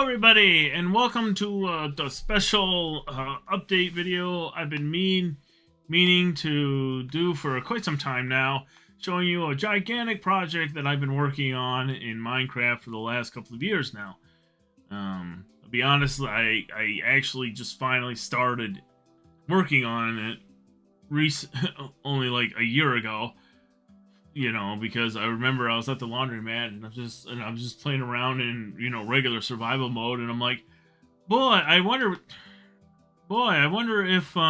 everybody, and welcome to the special update video I've been meaning to do for quite some time now, showing you a gigantic project that I've been working on in Minecraft for the last couple of years now. I'll be honest, I actually just finally started working on it only like a year ago. You know, because I remember I was at the laundromat and I was just playing around in, you know, regular survival mode, and I'm like, I wonder if you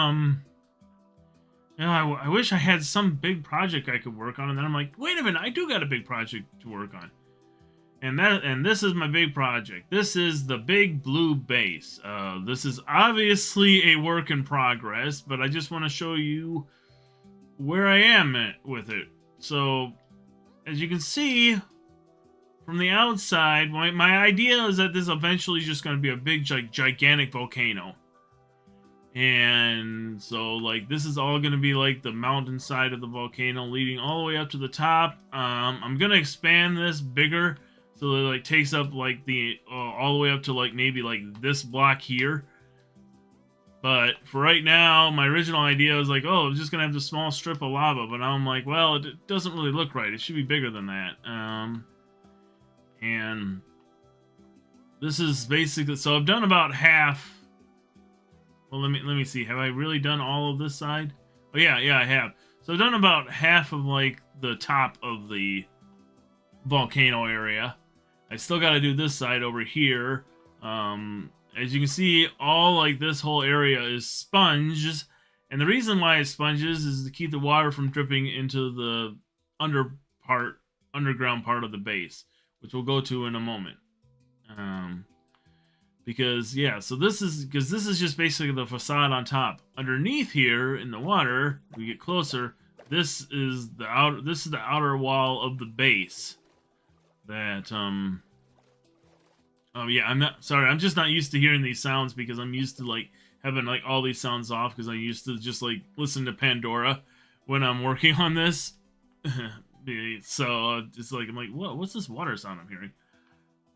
know, I wish I had some big project I could work on. And then I'm like, wait a minute, I do got a big project to work on. And this is my big project. This is the Big Blue Base. This is obviously a work in progress, but I just want to show you where I am with it. So, as you can see from the outside, my idea is that this eventually is just going to be a big, gigantic volcano. And so, like, this is all going to be like the mountainside of the volcano leading all the way up to the top. I'm going to expand this bigger so that it, like, takes up, like, the all the way up to, like, maybe, like, this block here. But for right now, my original idea was like, oh, I'm just going to have this small strip of lava. But now I'm like, well, it doesn't really look right. It should be bigger than that. And this is basically... So I've done about half. Well, let me see. Have I really done all of this side? Oh, yeah, I have. So I've done about half of, like, the top of the volcano area. I still got to do this side over here. As you can see, all like this whole area is sponges, and the reason why it's sponges is to keep the water from dripping into the underground part of the base, which we'll go to in a moment. Because this is just basically the facade on top. Underneath here in the water, we get closer. This is the outer wall of the base. That Oh yeah, I'm just not used to hearing these sounds because I'm used to like having like all these sounds off because I used to just like listen to Pandora when I'm working on this. So it's like I'm like, what's this water sound I'm hearing?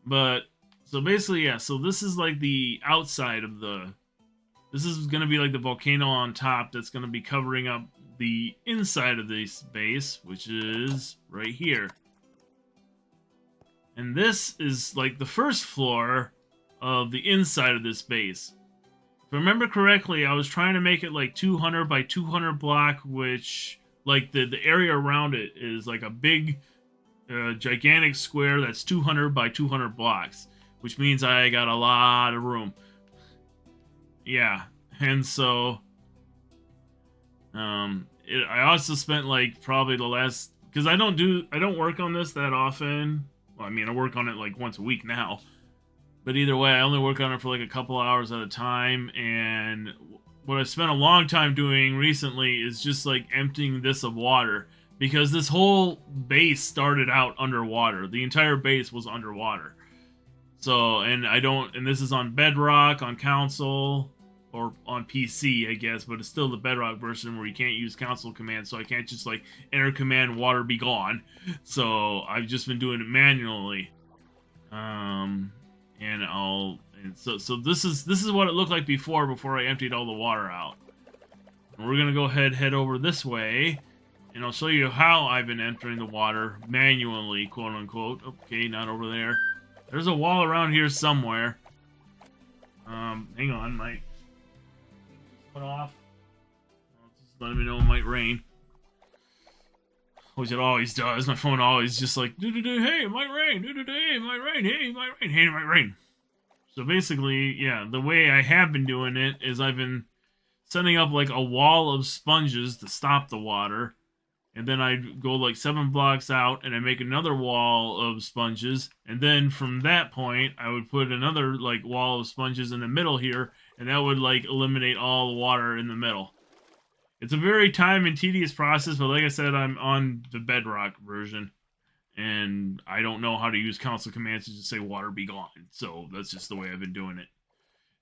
But so basically, yeah. So this is like the outside of the. This is gonna be like the volcano on top that's gonna be covering up the inside of this base, which is right here. And this is like the first floor of the inside of this base. If I remember correctly, I was trying to make it like 200 by 200 block, which like the area around it is like a big, gigantic square that's 200 by 200 blocks, which means I got a lot of room. Yeah, and so I also spent like probably the last, because I don't work on this that often. Well, I mean, I work on it like once a week now. But either way, I only work on it for like a couple hours at a time. And what I spent a long time doing recently is just like emptying this of water. Because this whole base started out underwater. The entire base was underwater. So, and this is on Bedrock, on Council, or on PC, I guess. But it's still the Bedrock version where you can't use Council commands. So I can't just like enter command water be gone. So I've just been doing it manually. So this is what it looked like before I emptied all the water out. And we're gonna go head over this way, and I'll show you how I've been entering the water manually, quote unquote. Okay, not over there. There's a wall around here somewhere. Hang on, my put off. Just letting me know it might rain. Which it always does. My phone always just like, hey, it might rain. Hey, it might rain. Hey, it might rain. Hey, it might rain. So basically, yeah, the way I have been doing it is I've been setting up like a wall of sponges to stop the water. And then I'd go like 7 blocks out and I make another wall of sponges. And then from that point, I would put another like wall of sponges in the middle here. And that would like eliminate all the water in the middle. It's a very time and tedious process, but like I said, I'm on the Bedrock version, and I don't know how to use Council commands to just say water be gone, so that's just the way I've been doing it.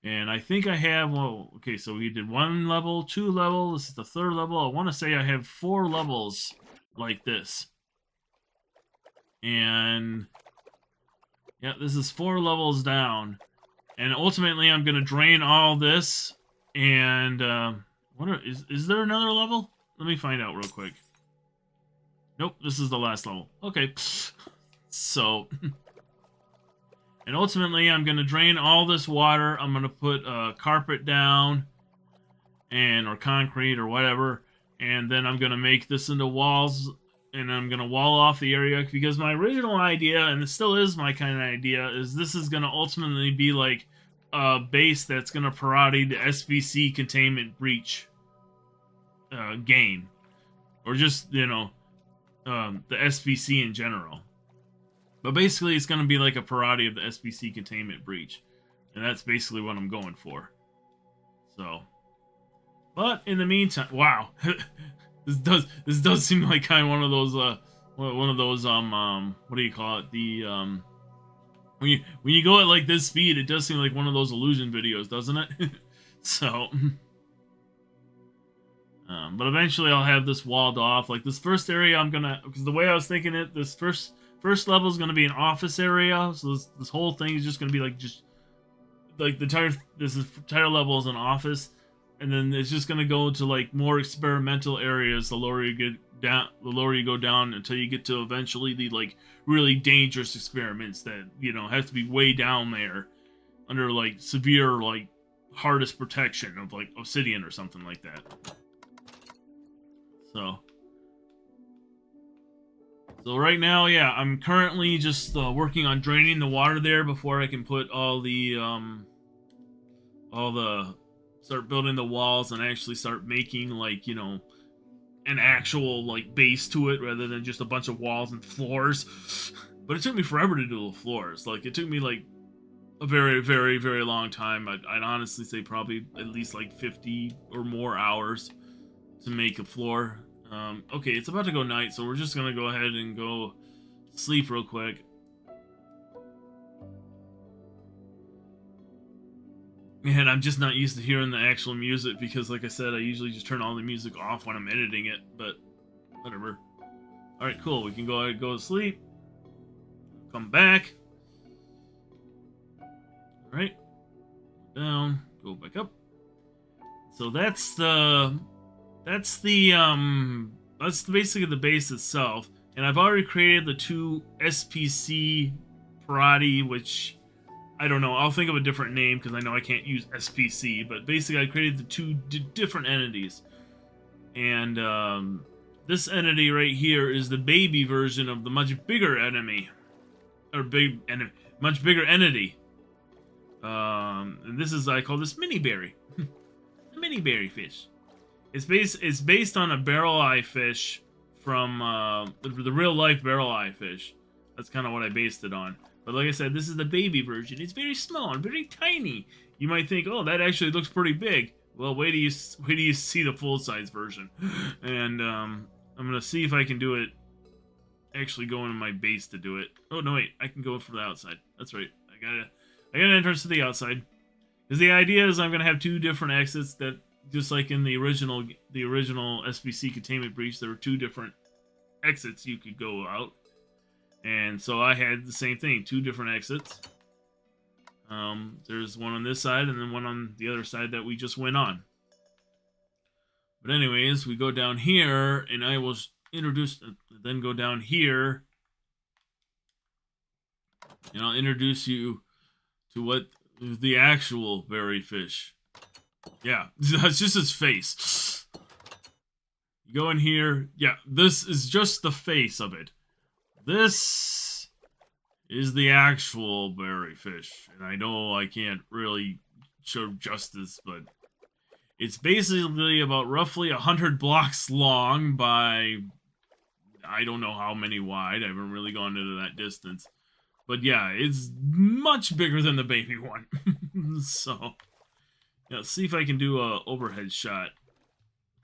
And I think I have, well, okay, so we did 1 level, 2 level, this is the 3rd level. I want to say I have 4 levels like this. And yeah, this is 4 levels down. And ultimately, I'm going to drain all this. And is there another level? Let me find out real quick. Nope, this is the last level. Okay. So, and ultimately, I'm going to drain all this water. I'm going to put carpet down or concrete or whatever. And then I'm going to make this into walls. And I'm going to wall off the area. Because my original idea, and it still is my kind of idea, is this is going to ultimately be like a base that's going to parody the SBC containment breach game. Or just, the SBC in general. But basically, it's going to be like a parody of the SBC containment breach. And that's basically what I'm going for. So. But in the meantime, wow. This does seem like kind of one of those what do you call it? The when you go at like this speed, it does seem like one of those illusion videos, doesn't it? So but eventually I'll have this walled off. Like this first area because the way I was thinking it, this first level is gonna be an office area. So this whole thing is just gonna be like the entire level is an office. And then it's just gonna go to like more experimental areas. The lower you go down until you get to eventually the like really dangerous experiments that have to be way down there under like severe like hardest protection of like obsidian or something like that. So right now, yeah, I'm currently just working on draining the water there before I can put all the start building the walls and actually start making like an actual like base to it rather than just a bunch of walls and floors. But it took me forever to do the floors. Like it took me like a very, very, very long time. I'd honestly say probably at least like 50 or more hours to make a floor. Okay, it's about to go night, so we're just gonna go ahead and go sleep real quick. And I'm just not used to hearing the actual music because, like I said, I usually just turn all the music off when I'm editing it, but whatever. Alright, cool. We can go ahead and go to sleep. Come back. Alright. Down. Go back up. So that's basically the base itself. And I've already created the two SPC parody, which I don't know. I'll think of a different name because I know I can't use SPC. But basically, I created the two different entities. And this entity right here is the baby version of the much bigger enemy. Or much bigger entity. And this is, I call this Mini Berry. The Mini Berry fish. It's based on a barrel eye fish from the real life barrel eye fish. That's kind of what I based it on. But like I said, this is the baby version. It's very small and very tiny. You might think, oh, that actually looks pretty big. Well, wait till you see the full-size version. And I'm going to see if I can do it. Actually go into my base to do it. Oh, no, wait. I can go for the outside. That's right. I got an entrance to the outside. Because the idea is I'm going to have two different exits that, just like in the original SBC containment breach, there were two different exits you could go out. And so I had the same thing, two different exits. There's one on this side and then one on the other side that we just went on. But anyways, we go down here, and I will then go down here, and I'll introduce you to what the actual berry fish. Yeah, that's just his face. You go in here. Yeah, this is just the face of it. This is the actual berry fish. And I know I can't really show justice, but it's basically about roughly 100 blocks long by I don't know how many wide. I haven't really gone into that distance. But yeah, it's much bigger than the baby one. So, yeah, see if I can do a overhead shot.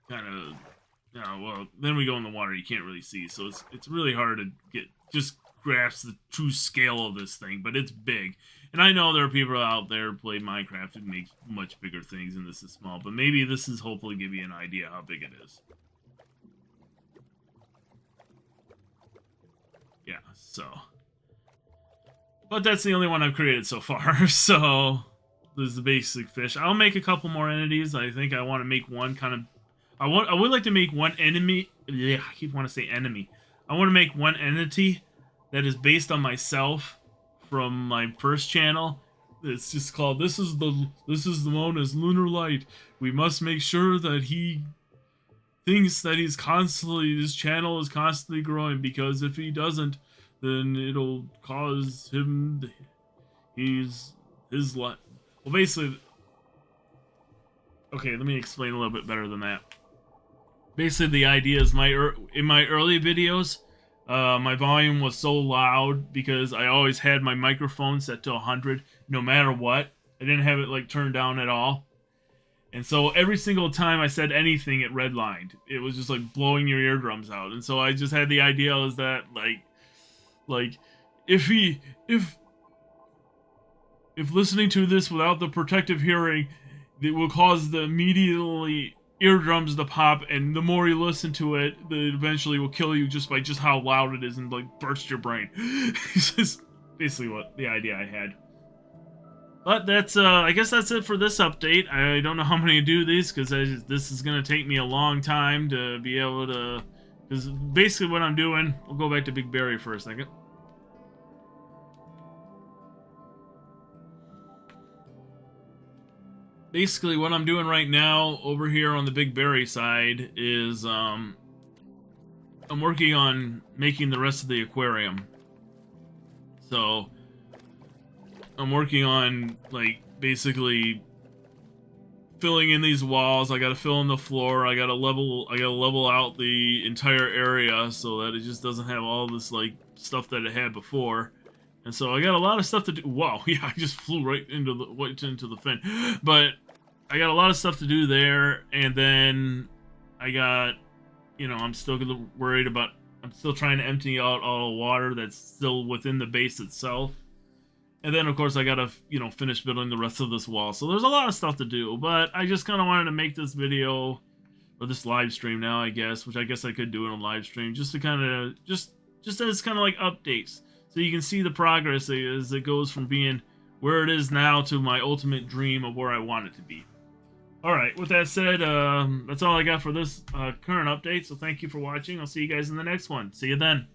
Kind of. Yeah, well, then we go in the water, you can't really see, so it's really hard to just grasp the true scale of this thing, but it's big. And I know there are people out there who play Minecraft who make much bigger things, and this is small, but maybe this is hopefully give you an idea how big it is. Yeah, so. But that's the only one I've created so far, so. is the basic fish. I'll make a couple more entities. I think I want to make one kind of. I would like to make one enemy. Yeah, I keep wanting to say enemy. I want to make one entity that is based on myself from my first channel. It's just called this is the known as Lunar Light. We must make sure that he thinks that his channel is constantly growing, because if he doesn't, then it'll cause him his life. Well, basically, okay, let me explain a little bit better than that. Basically, the idea is in my early videos, my volume was so loud because I always had my microphone set to 100, no matter what. I didn't have it like turned down at all. And so every single time I said anything, it redlined. It was just like blowing your eardrums out. And so I just had the idea is that like if listening to this without the protective hearing, it will cause the immediately eardrums to pop, and the more you listen to it, it eventually will kill you just by just how loud it is and like burst your brain. It's just basically what the idea I had. But that's I guess that's it for this update. I don't know how many to do these because this is gonna take me a long time to be able to. Because basically what I'm doing, we'll go back to Big Berry for a second. Basically, what I'm doing right now over here on the Big Berry side is I'm working on making the rest of the aquarium. So I'm working on like basically filling in these walls. I gotta fill in the floor. I gotta level out the entire area so that it just doesn't have all this like stuff that it had before. And so I got a lot of stuff to do. Wow, yeah, I just flew right into the fin. But I got a lot of stuff to do there, and then I got, I'm still worried about. I'm still trying to empty out all the water that's still within the base itself. And then, of course, I gotta, finish building the rest of this wall. So there's a lot of stuff to do, but I just kind of wanted to make this video, or this live stream now, I guess, which I guess I could do in a live stream, just to kind of, just as kind of like updates. So you can see the progress as it goes from being where it is now to my ultimate dream of where I want it to be. Alright, with that said, that's all I got for this current update. So thank you for watching. I'll see you guys in the next one. See you then.